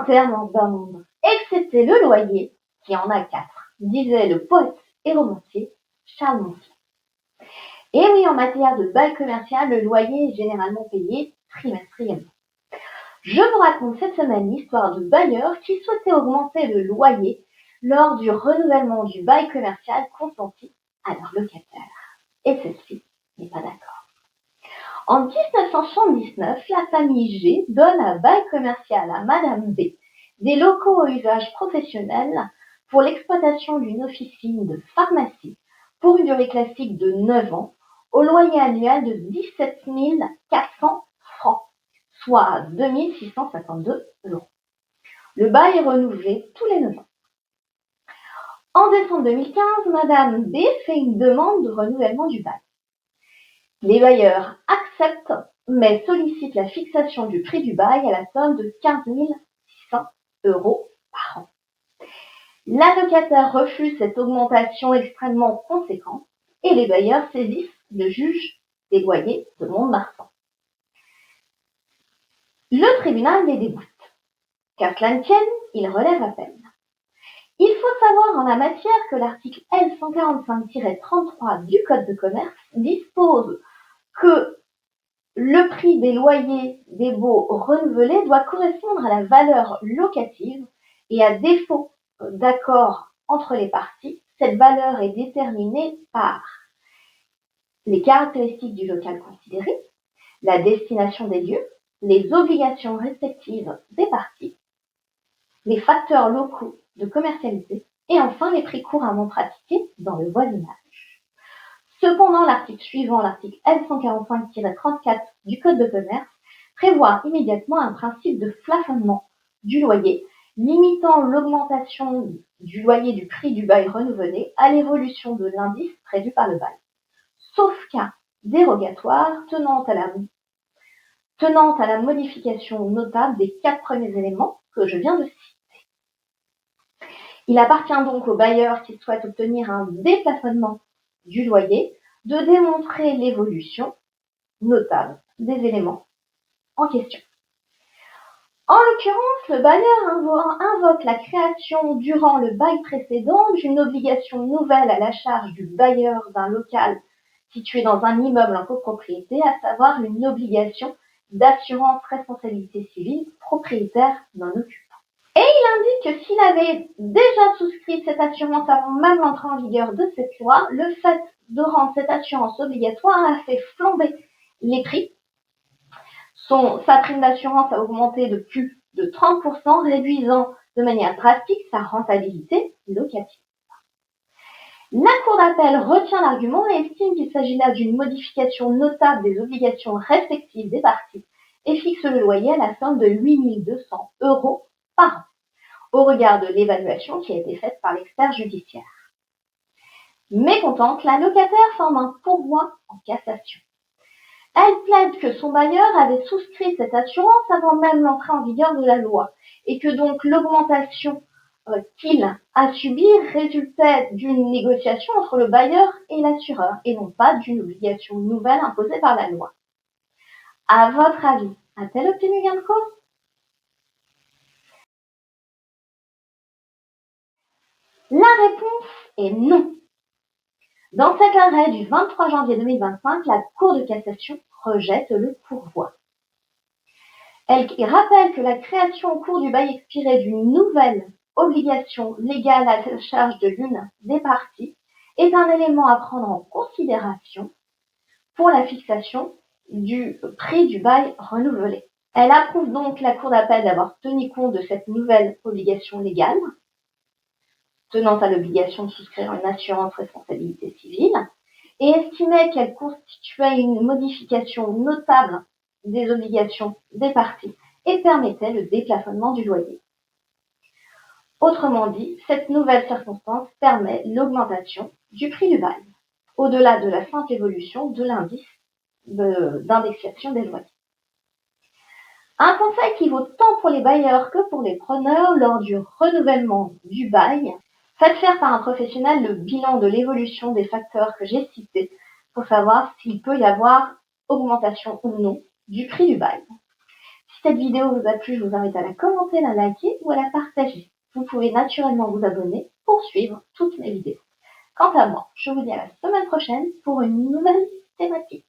un terme d'un monde, excepté le loyer, qui en a 4, disait le poète et romancier Charles Montier. Et oui, en matière de bail commercial, le loyer est généralement payé trimestriellement. Je vous raconte cette semaine l'histoire de bailleurs qui souhaitaient augmenter le loyer lors du renouvellement du bail commercial consenti à leurs locataires. Et celle-ci n'est pas d'accord. En 1979, la famille G donne un bail commercial à Madame B des locaux à usage professionnel pour l'exploitation d'une officine de pharmacie pour une durée classique de 9 ans au loyer annuel de 17 400 francs, soit 2 652 €. Le bail est renouvelé tous les 9 ans. En décembre 2015, Madame B fait une demande de renouvellement du bail. Les bailleurs acceptent, mais sollicitent la fixation du prix du bail à la somme de 15 600 € par an. La locataire refuse cette augmentation extrêmement conséquente et les bailleurs saisissent le juge des loyers de Mont-de-Marsan. Le tribunal les déboute. Qu'à cela ne tienne, il relève appel. Il faut savoir en la matière que l'article L. 145-33 du Code de commerce dispose que le prix des loyers des baux renouvelés doit correspondre à la valeur locative et à défaut d'accord entre les parties, cette valeur est déterminée par les caractéristiques du local considéré, la destination des lieux, les obligations respectives des parties, les facteurs locaux de commercialité et enfin les prix couramment pratiqués dans le voisinage. Cependant, l'article suivant, l'article L. 145-34 du Code de commerce, prévoit immédiatement un principe de plafonnement du loyer, limitant l'augmentation du loyer du prix du bail renouvelé à l'évolution de l'indice prévu par le bail, sauf cas dérogatoire tenant à la modification notable des 4 premiers éléments que je viens de citer. Il appartient donc aux bailleurs qui souhaitent obtenir un déplafonnement du loyer de démontrer l'évolution notable des éléments en question. En l'occurrence, le bailleur invoque la création durant le bail précédent d'une obligation nouvelle à la charge du bailleur d'un local situé dans un immeuble en copropriété, à savoir une obligation d'assurance responsabilité civile propriétaire non occupant. Et il indique que s'il avait déjà souscrit cette assurance avant même l'entrée en vigueur de cette loi, le fait de rendre cette assurance obligatoire a fait flamber les prix. Sa prime d'assurance a augmenté de plus de 30%, réduisant de manière drastique sa rentabilité locative. La Cour d'appel retient l'argument et estime qu'il s'agit là d'une modification notable des obligations respectives des parties et fixe le loyer à la somme de 8 200 € par an, au regard de l'évaluation qui a été faite par l'expert judiciaire. Mécontente, la locataire forme un pourvoi en cassation. Elle plaide que son bailleur avait souscrit cette assurance avant même l'entrée en vigueur de la loi et que donc l'augmentation qu'il a subie résultait d'une négociation entre le bailleur et l'assureur et non pas d'une obligation nouvelle imposée par la loi. À votre avis, a-t-elle obtenu gain de cause ? La réponse est non. Dans cet arrêt du 23 janvier 2025, la Cour de cassation rejette le pourvoi. Elle rappelle que la création au cours du bail expiré d'une nouvelle obligation légale à la charge de l'une des parties est un élément à prendre en considération pour la fixation du prix du bail renouvelé. Elle approuve donc la Cour d'appel d'avoir tenu compte de cette nouvelle obligation légale, tenant à l'obligation de souscrire une assurance responsabilité civile, et estimait qu'elle constituait une modification notable des obligations des parties et permettait le déplafonnement du loyer. Autrement dit, cette nouvelle circonstance permet l'augmentation du prix du bail, au-delà de la simple évolution de l'indice d'indexation des loyers. Un conseil qui vaut tant pour les bailleurs que pour les preneurs lors du renouvellement du bail: faites faire par un professionnel le bilan de l'évolution des facteurs que j'ai cités pour savoir s'il peut y avoir augmentation ou non du prix du bail. cette vidéo vous a plu, je vous invite à la commenter, la liker ou à la partager. Vous pouvez naturellement vous abonner pour suivre toutes mes vidéos. Quant à moi, je vous dis à la semaine prochaine pour une nouvelle thématique.